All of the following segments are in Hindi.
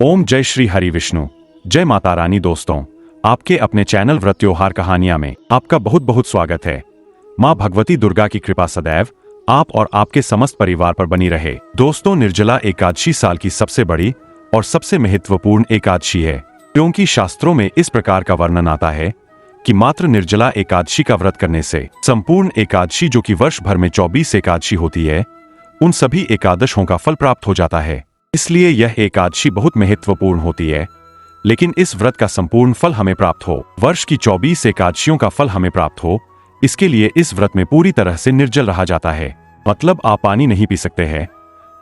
ओम जय श्री हरि विष्णु, जय माता रानी। दोस्तों, आपके अपने चैनल व्रत त्योहार कहानियां में आपका बहुत बहुत स्वागत है। मां भगवती दुर्गा की कृपा सदैव आप और आपके समस्त परिवार पर बनी रहे। दोस्तों, निर्जला एकादशी साल की सबसे बड़ी और सबसे महत्वपूर्ण एकादशी है, क्योंकि शास्त्रों में इस प्रकार का वर्णन आता है कि मात्र निर्जला एकादशी का व्रत करने से संपूर्ण एकादशी, जो कि वर्ष भर में 24 एकादशी होती है, उन सभी एकादशों का फल प्राप्त हो जाता है। इसलिए यह एकादशी बहुत महत्वपूर्ण होती है। लेकिन इस व्रत का संपूर्ण फल हमें प्राप्त हो, वर्ष की 24 एकादशियों का फल हमें प्राप्त हो, इसके लिए इस व्रत में पूरी तरह से निर्जल रहा जाता है। मतलब आप पानी नहीं पी सकते हैं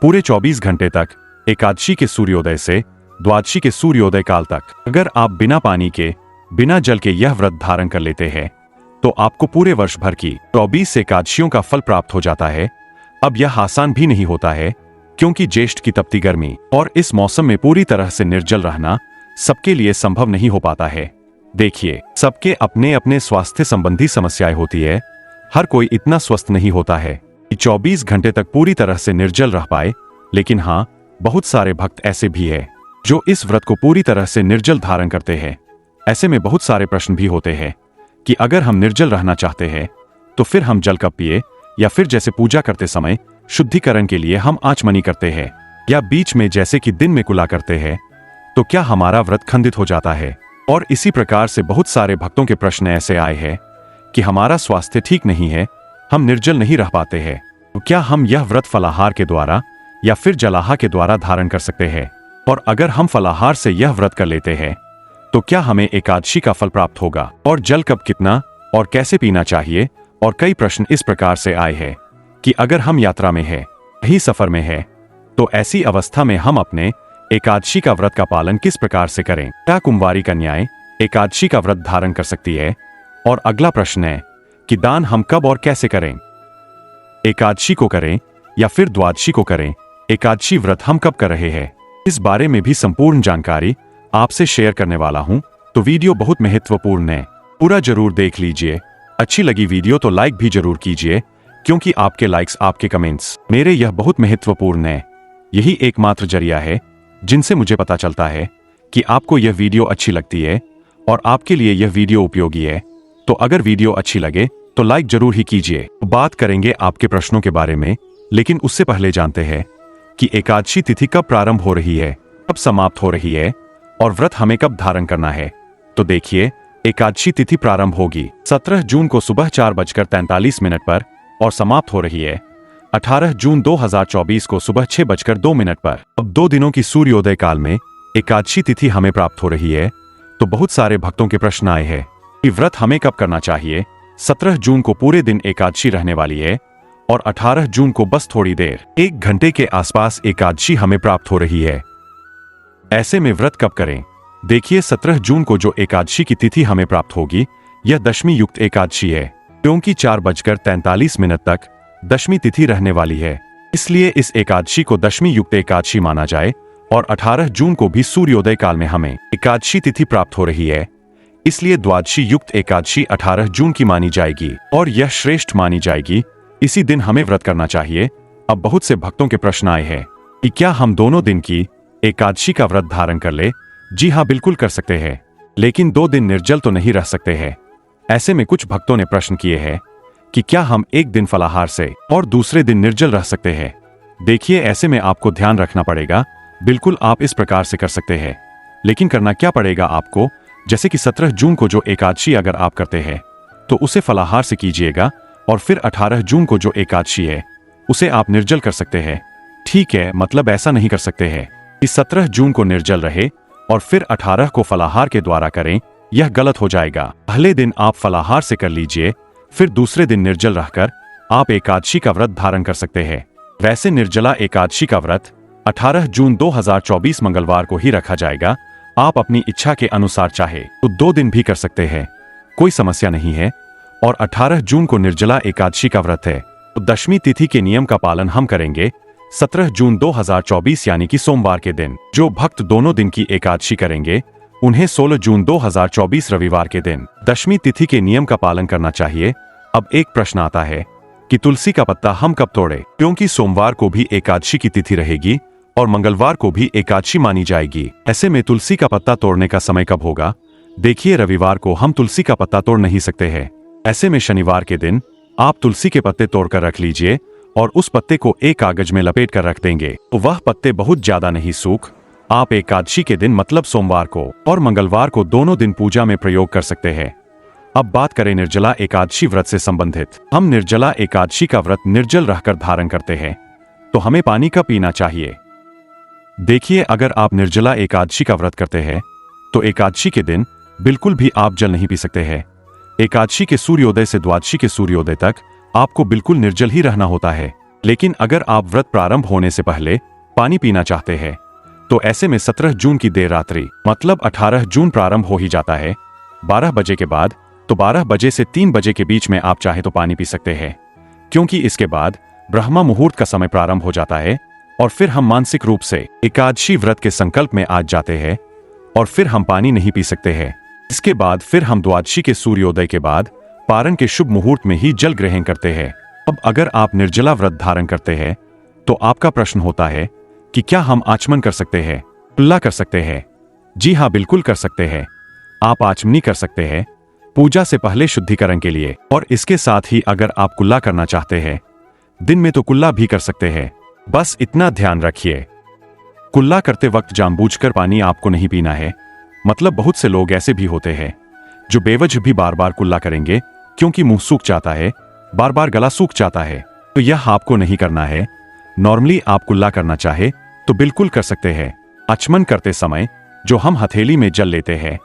पूरे 24 घंटे तक, एकादशी के सूर्योदय से द्वादशी के सूर्योदय काल तक। अगर आप बिना पानी के, बिना जल के यह व्रत धारण कर लेते हैं तो आपको पूरे वर्ष भर की 24 एकादशियों का फल प्राप्त हो जाता है। अब यह आसान भी नहीं होता है, क्योंकि ज्येष्ठ की तपती गर्मी और इस मौसम में पूरी तरह से निर्जल रहना सबके लिए संभव नहीं हो पाता है। देखिए, सबके अपने अपने स्वास्थ्य संबंधी समस्याएं होती है। हर कोई इतना स्वस्थ नहीं होता है कि 24 घंटे तक पूरी तरह से निर्जल रह पाए। लेकिन हाँ, बहुत सारे भक्त ऐसे भी हैं जो इस व्रत को पूरी तरह से निर्जल धारण करते हैं। ऐसे में बहुत सारे प्रश्न भी होते हैं कि अगर हम निर्जल रहना चाहते हैं तो फिर हम जल कब पिए, या फिर जैसे पूजा करते समय शुद्धिकरण के लिए हम आचमनी करते हैं, या बीच में जैसे कि दिन में कुला करते हैं, तो क्या हमारा व्रत खंडित हो जाता है। और इसी प्रकार से बहुत सारे भक्तों के प्रश्न ऐसे आए हैं कि हमारा स्वास्थ्य ठीक नहीं है, हम निर्जल नहीं रह पाते हैं, तो क्या हम यह व्रत फलाहार के द्वारा या फिर जलाहा के द्वारा धारण कर सकते हैं। और अगर हम फलाहार से यह व्रत कर लेते हैं तो क्या हमें एकादशी का फल प्राप्त होगा, और जल कब, कितना और कैसे पीना चाहिए। और कई प्रश्न इस प्रकार से आए हैं कि अगर हम यात्रा में है, कहीं सफर में है, तो ऐसी अवस्था में हम अपने एकादशी का व्रत का पालन किस प्रकार से करें। क्या कुंवारी कन्याएं एकादशी का व्रत धारण कर सकती है। और अगला प्रश्न है कि दान हम कब और कैसे करें, एकादशी को करें या फिर द्वादशी को करें, एकादशी व्रत हम कब कर रहे हैं। इस बारे में भी संपूर्ण जानकारी आपसे शेयर करने वाला हूं, तो वीडियो बहुत महत्वपूर्ण है, पूरा जरूर देख लीजिए। अच्छी लगी वीडियो तो लाइक भी जरूर कीजिए, क्योंकि आपके लाइक्स, आपके कमेंट्स मेरे यह बहुत महत्वपूर्ण है। यही एकमात्र जरिया है जिनसे मुझे पता चलता है कि आपको यह वीडियो अच्छी लगती है और आपके लिए यह वीडियो उपयोगी है। तो अगर वीडियो अच्छी लगे तो लाइक जरूर ही कीजिए। बात करेंगे आपके प्रश्नों के बारे में, लेकिन उससे पहले जानते हैं कि एकादशी तिथि कब प्रारंभ हो रही है, कब समाप्त हो रही है, और व्रत हमें कब धारण करना है। तो देखिए, एकादशी तिथि प्रारंभ होगी 17 जून को सुबह 4:43 पर और समाप्त हो रही है 18 जून 2024 को सुबह 6:02 पर। अब 2 दिनों की सूर्योदय काल में एकादशी तिथि हमें प्राप्त हो रही है। तो बहुत सारे भक्तों के प्रश्न आए हैं कि व्रत हमें कब करना चाहिए। 17 जून को पूरे दिन एकादशी रहने वाली है और 18 जून को बस थोड़ी देर, 1 घंटे के आसपास एकादशी हमें प्राप्त हो रही है। ऐसे में व्रत कब करें। देखिए, 17 जून को जो एकादशी की तिथि हमें प्राप्त होगी, यह दशमी युक्त एकादशी है, क्योंकि 4:43 तक दशमी तिथि रहने वाली है। इसलिए इस एकादशी को दशमी युक्त एकादशी माना जाए। और 18 जून को भी सूर्योदय काल में हमें एकादशी तिथि प्राप्त हो रही है। इसलिए द्वादशी युक्त एकादशी 18 जून की मानी जाएगी और यह श्रेष्ठ मानी जाएगी। इसी दिन हमें व्रत करना चाहिए। अब बहुत से भक्तों के प्रश्न आए हैं कि क्या हम दोनों दिन की एकादशी का व्रत धारण कर ले। जी हाँ, बिल्कुल कर सकते हैं, लेकिन 2 दिन निर्जल तो नहीं रह सकते हैं। ऐसे में कुछ भक्तों ने प्रश्न किए हैं कि क्या हम एक दिन फलाहार से और दूसरे दिन निर्जल रह सकते हैं। देखिए, ऐसे में आपको ध्यान रखना पड़ेगा। बिल्कुल आप इस प्रकार से कर सकते हैं, लेकिन करना क्या पड़ेगा आपको, जैसे कि 17 जून को जो एकादशी अगर आप करते हैं तो उसे फलाहार से कीजिएगा, और फिर 18 जून को जो एकादशी है उसे आप निर्जल कर सकते हैं। ठीक है, मतलब ऐसा नहीं कर सकते हैं कि 17 जून को निर्जल रहे और फिर 18 को फलाहार के द्वारा करें, यह गलत हो जाएगा। पहले दिन आप फलाहार से कर लीजिए, फिर दूसरे दिन निर्जल रहकर आप एकादशी का व्रत धारण कर सकते हैं। वैसे निर्जला एकादशी का व्रत 18 जून 2024 मंगलवार को ही रखा जाएगा। आप अपनी इच्छा के अनुसार चाहे तो 2 दिन भी कर सकते हैं, कोई समस्या नहीं है। और 18 जून को निर्जला एकादशी का व्रत है, तो दशमी तिथि के नियम का पालन हम करेंगे 17 जून 2024 यानी कि सोमवार के दिन। जो भक्त दोनों दिन की एकादशी करेंगे उन्हें 16 जून 2024 रविवार के दिन दशमी तिथि के नियम का पालन करना चाहिए। अब एक प्रश्न आता है कि तुलसी का पत्ता हम कब तोड़े, क्योंकि सोमवार को भी एकादशी की तिथि रहेगी और मंगलवार को भी एकादशी मानी जाएगी। ऐसे में तुलसी का पत्ता तोड़ने का समय कब होगा? देखिए, रविवार को हम तुलसी का पत्ता तोड़ नहीं सकते हैं। ऐसे में शनिवार के दिन आप तुलसी के पत्ते तोड़कर रख लीजिए और उस पत्ते को एक कागज में लपेट कर रख देंगे। तो वह पत्ते बहुत ज्यादा नहीं सूख, आप एकादशी के दिन मतलब सोमवार को और मंगलवार को दोनों दिन पूजा में प्रयोग कर सकते हैं। अब बात करें निर्जला एकादशी व्रत से संबंधित। हम निर्जला एकादशी का व्रत निर्जल रहकर धारण करते हैं, तो हमें पानी कब पीना चाहिए? देखिए, अगर आप निर्जला एकादशी का व्रत करते हैं तो एकादशी के दिन बिल्कुल भी आप जल नहीं पी सकते हैं। एकादशी के सूर्योदय से द्वादशी के सूर्योदय तक आपको बिल्कुल निर्जल ही रहना होता है। लेकिन अगर आप व्रत प्रारंभ होने से पहले पानी पीना चाहते हैं तो ऐसे में 17 जून की देर रात्रि मतलब 18 जून प्रारंभ हो ही जाता है 12 बजे के बाद, तो 12 बजे से 3 बजे के बीच में आप चाहे तो पानी पी सकते हैं, क्योंकि इसके बाद ब्रह्मा मुहूर्त का समय प्रारंभ हो जाता है और फिर हम मानसिक रूप से एकादशी व्रत के संकल्प में आ जाते हैं और फिर हम पानी नहीं पी सकते हैं। इसके बाद फिर हम द्वादशी के सूर्योदय के बाद पारण के शुभ मुहूर्त में ही जल ग्रहण करते हैं। अब अगर आप निर्जला व्रत धारण करते हैं तो आपका प्रश्न होता है कि क्या हम आचमन कर सकते हैं, कुल्ला कर सकते हैं? जी हाँ, बिल्कुल कर सकते हैं। आप आचमनी कर सकते हैं पूजा से पहले शुद्धिकरण के लिए, और इसके साथ ही अगर आप कुल्ला करना चाहते हैं दिन में तो कुल्ला भी कर सकते हैं। बस इतना ध्यान रखिए, कुल्ला करते वक्त जानबूझकर पानी आपको नहीं पीना है। मतलब बहुत से लोग ऐसे भी होते हैं जो बेवजह भी बार बार कुल्ला करेंगे क्योंकि मुंह सूख जाता है, बार बार गला सूख जाता है, तो यह आपको नहीं करना है। नॉर्मली आप कुल्ला करना चाहे तो बिल्कुल कर सकते हैं। आचमन करते समय जो हम हथेली में जल लेते हैं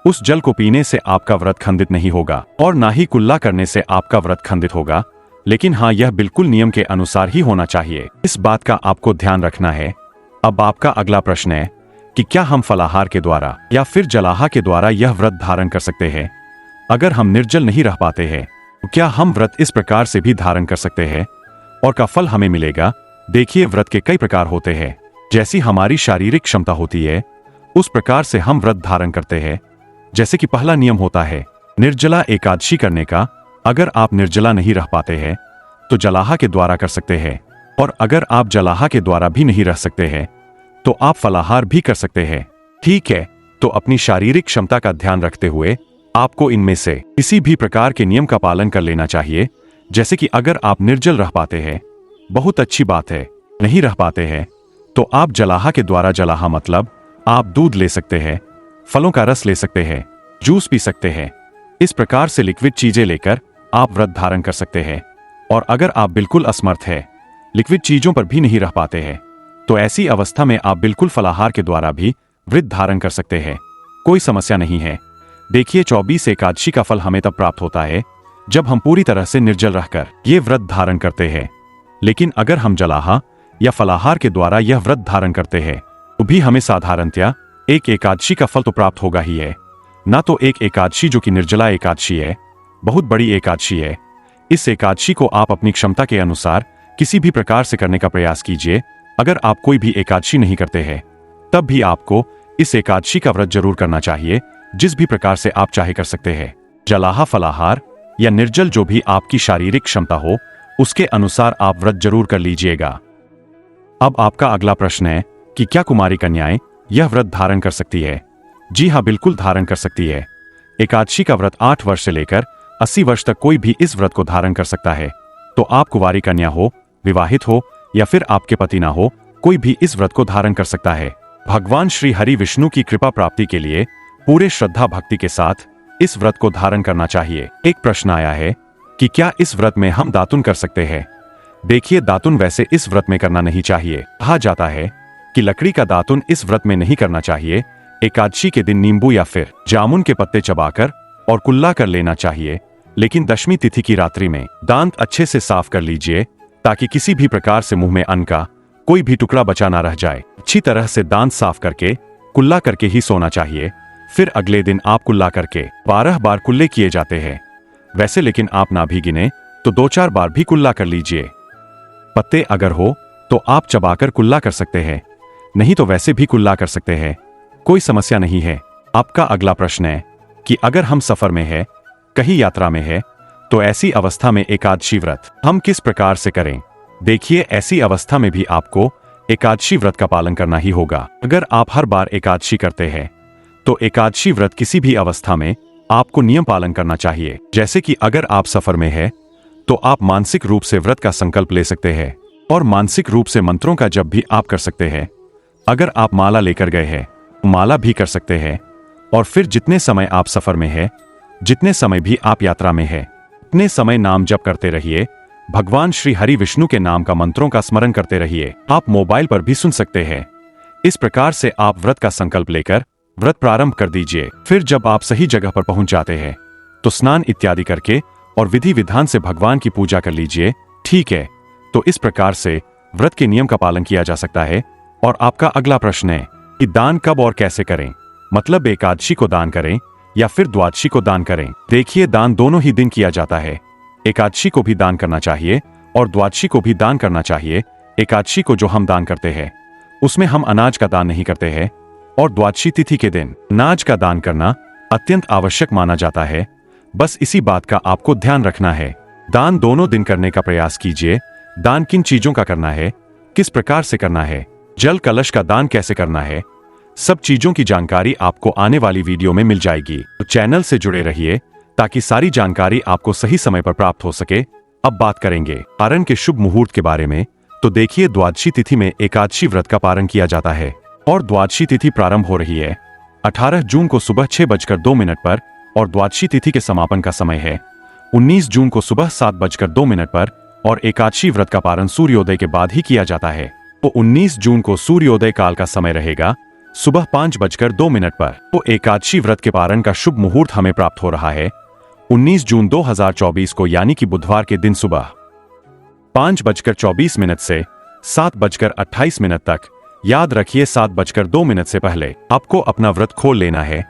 उस जल को पीने से आपका व्रत खंडित नहीं होगा और ना ही कुल्ला करने से आपका व्रत खंडित होगा। लेकिन हाँ, यह बिल्कुल नियम के अनुसार ही होना चाहिए। इस बात का आपको ध्यान रखना है। अब आपका अगला प्रश्न है कि क्या हम फलाहार के द्वारा या फिर जलाहा के द्वारा यह व्रत धारण कर सकते हैं? अगर हम निर्जल नहीं रह पाते हैं तो क्या हम व्रत इस प्रकार से भी धारण कर सकते हैं और का फल हमें मिलेगा? देखिए, व्रत के कई प्रकार होते हैं। जैसी हमारी शारीरिक क्षमता होती है उस प्रकार से हम व्रत धारण करते हैं। जैसे कि पहला नियम होता है निर्जला एकादशी करने का। अगर आप निर्जला नहीं रह पाते हैं तो जलाहा के द्वारा कर सकते हैं, और अगर आप जलाहा के द्वारा भी नहीं रह सकते हैं तो आप फलाहार भी कर सकते हैं। ठीक है, तो अपनी शारीरिक क्षमता का ध्यान रखते हुए आपको इनमें से किसी भी प्रकार के नियम का पालन कर लेना चाहिए। जैसे कि अगर आप निर्जल रह पाते हैं, बहुत अच्छी बात है। नहीं रह पाते हैं तो आप जलाहा के द्वारा, जलाहा मतलब आप दूध ले सकते हैं, फलों का रस ले सकते हैं, जूस पी सकते हैं। इस प्रकार से लिक्विड चीजें लेकर आप व्रत धारण कर सकते हैं। और अगर आप बिल्कुल असमर्थ है, लिक्विड चीजों पर भी नहीं रह पाते हैं, तो ऐसी अवस्था में आप बिल्कुल फलाहार के द्वारा भी व्रत धारण कर सकते हैं। कोई समस्या नहीं है। देखिए, 24 एकादशी का फल हमें तब प्राप्त होता है जब हम पूरी तरह से निर्जल रहकर ये व्रत धारण करते हैं। लेकिन अगर हम जलाहा या फलाहार के द्वारा यह व्रत धारण करते हैं तो भी हमें साधारणतया एक एकादशी का फल तो प्राप्त होगा ही है। ना तो एक एकादशी जो कि निर्जला एकादशी है, बहुत बड़ी एकादशी है। इस एकादशी को आप अपनी क्षमता के अनुसार किसी भी प्रकार से करने का प्रयास कीजिए। अगर आप कोई भी एकादशी नहीं करते हैं तब भी आपको इस एकादशी का व्रत जरूर करना चाहिए। जिस भी प्रकार से आप चाहे कर सकते हैं, जलाहा, फलाहार या निर्जल, जो भी आपकी शारीरिक क्षमता हो उसके अनुसार आप व्रत जरूर कर लीजिएगा। अब आपका अगला प्रश्न है कि क्या कुमारी कन्याएं यह व्रत धारण कर सकती है? जी हाँ, बिल्कुल धारण कर सकती है। एकादशी का व्रत 8 वर्ष से लेकर 80 वर्ष तक कोई भी इस व्रत को धारण कर सकता है। तो आप कुंवारी कन्या हो, विवाहित हो या फिर आपके पति ना हो, कोई भी इस व्रत को धारण कर सकता है। भगवान श्री हरि विष्णु की कृपा प्राप्ति के लिए पूरे श्रद्धा भक्ति के साथ इस व्रत को धारण करना चाहिए। एक प्रश्न आया है कि क्या इस व्रत में हम दातुन कर सकते हैं? देखिए, दातुन वैसे इस व्रत में करना नहीं चाहिए। कहा जाता है कि लकड़ी का दातुन इस व्रत में नहीं करना चाहिए। एकादशी के दिन नींबू या फिर जामुन के पत्ते चबाकर और कुल्ला कर लेना चाहिए। लेकिन दशमी तिथि की रात्रि में दांत अच्छे से साफ कर लीजिए ताकि किसी भी प्रकार से मुंह में अन्न का कोई भी टुकड़ा बचा ना रह जाए। अच्छी तरह से दांत साफ करके कुल्ला करके ही सोना चाहिए। फिर अगले दिन आप कुल्ला करके 12 बार कुल्ले किए जाते हैं वैसे, लेकिन आप ना भी गिने तो 2-4 बार भी कुल्ला कर लीजिए। पत्ते अगर हो तो आप चबाकर कुल्ला कर सकते हैं, नहीं तो वैसे भी कुल्ला कर सकते हैं, कोई समस्या नहीं है। आपका अगला प्रश्न है कि अगर हम सफर में है, कहीं यात्रा में है, तो ऐसी अवस्था में एकादशी व्रत हम किस प्रकार से करें? देखिए, ऐसी अवस्था में भी आपको एकादशी व्रत का पालन करना ही होगा। अगर आप हर बार एकादशी करते हैं तो एकादशी व्रत किसी भी अवस्था में आपको नियम पालन करना चाहिए। जैसे कि अगर आप सफर में है तो आप मानसिक रूप से व्रत का संकल्प ले सकते हैं और मानसिक रूप से मंत्रों का जप भी आप कर सकते हैं। अगर आप माला लेकर गए हैं तो माला भी कर सकते हैं और फिर जितने समय आप सफर में है, जितने समय भी आप यात्रा में है, उतने समय नाम जप करते रहिए। भगवान श्री हरि विष्णु के नाम का मंत्रों का स्मरण करते रहिए। आप मोबाइल पर भी सुन सकते हैं। इस प्रकार से आप व्रत का संकल्प लेकर व्रत प्रारंभ कर दीजिए। फिर जब आप सही जगह पर पहुंच जाते हैं तो स्नान इत्यादि करके और विधि विधान से भगवान की पूजा कर लीजिए। ठीक है, तो इस प्रकार से व्रत के नियम का पालन किया जा सकता है। और आपका अगला प्रश्न है कि दान कब और कैसे करें, मतलब एकादशी को दान करें या फिर द्वादशी को दान करें। देखिए, दान दोनों ही दिन किया जाता है। एकादशी को भी दान करना चाहिए और द्वादशी को भी दान करना चाहिए। एकादशी को जो हम दान करते हैं उसमें हम अनाज का दान नहीं करते हैं और द्वादशी तिथि के दिन अनाज का दान करना अत्यंत आवश्यक माना जाता है। बस इसी बात का आपको ध्यान रखना है। दान दोनों दिन करने का प्रयास कीजिए। दान किन चीजों का करना है, किस प्रकार से करना है, जल कलश का दान कैसे करना है, सब चीजों की जानकारी आपको आने वाली वीडियो में मिल जाएगी। तो चैनल से जुड़े रहिए ताकि सारी जानकारी आपको सही समय पर प्राप्त हो सके। अब बात करेंगे पारण के शुभ मुहूर्त के बारे में। तो देखिए, द्वादशी तिथि में एकादशी व्रत का पारण किया जाता है और द्वादशी तिथि प्रारंभ हो रही है 18 जून को सुबह 6:02 पर और द्वादशी तिथि के समापन का समय है 19 जून को सुबह 7:02 पर और एकादशी व्रत का पारण सूर्योदय के बाद ही किया जाता है। तो 19 जून को सूर्योदय काल का समय रहेगा सुबह 5:02 पर। तो एकादशी व्रत के पारण का शुभ मुहूर्त हमें प्राप्त हो रहा है 19 जून 2024 को, यानी कि बुधवार के दिन सुबह 5:24 से 7:28 तक। याद रखिए, 7:02 से पहले आपको अपना व्रत खोल लेना है,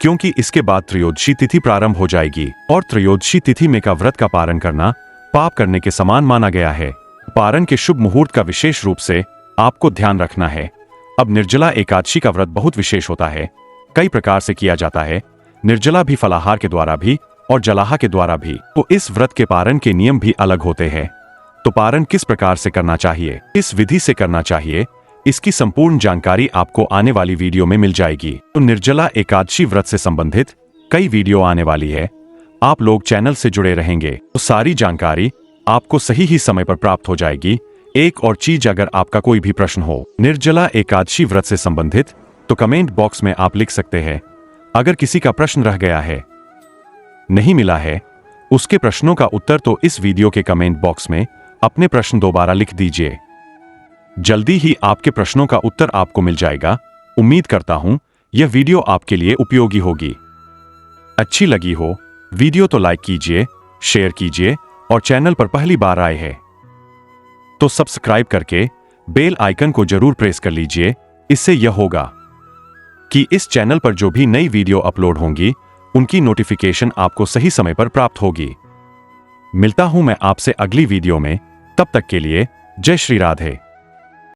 क्योंकि इसके बाद त्रयोदशी तिथि प्रारंभ हो जाएगी और त्रयोदशी तिथि में का व्रत का पारण करना पाप करने के समान माना गया है। पारण के शुभ मुहूर्त का विशेष रूप से आपको ध्यान रखना है। अब निर्जला एकादशी का व्रत बहुत विशेष होता है, कई प्रकार से किया जाता है। निर्जला भी फलाहार के द्वारा भी और जलाहा के द्वारा भी। तो इस व्रत के पारण के नियम भी अलग होते हैं। तो पारण किस प्रकार से करना चाहिए, किस विधि से करना चाहिए, इसकी संपूर्ण जानकारी आपको आने वाली वीडियो में मिल जाएगी। तो निर्जला एकादशी व्रत से संबंधित कई वीडियो आने वाली है। आप लोग चैनल से जुड़े रहेंगे तो सारी जानकारी आपको सही ही समय पर प्राप्त हो जाएगी। एक और चीज, अगर आपका कोई भी प्रश्न हो निर्जला एकादशी व्रत से संबंधित तो कमेंट बॉक्स में आप लिख सकते हैं। अगर किसी का प्रश्न रह गया है, नहीं मिला है, उसके प्रश्नों का उत्तर तो इस वीडियो के कमेंट बॉक्स में अपने प्रश्न दोबारा लिख दीजिए। जल्दी ही आपके प्रश्नों का उत्तर आपको मिल जाएगा। उम्मीद करता हूं यह वीडियो आपके लिए उपयोगी होगी। अच्छी लगी हो वीडियो तो लाइक कीजिए, शेयर कीजिए और चैनल पर पहली बार आए हैं तो सब्सक्राइब करके बेल आइकन को जरूर प्रेस कर लीजिए। इससे यह होगा कि इस चैनल पर जो भी नई वीडियो अपलोड होंगी उनकी नोटिफिकेशन आपको सही समय पर प्राप्त होगी। मिलता हूं मैं आपसे अगली वीडियो में, तब तक के लिए जय श्री राधे।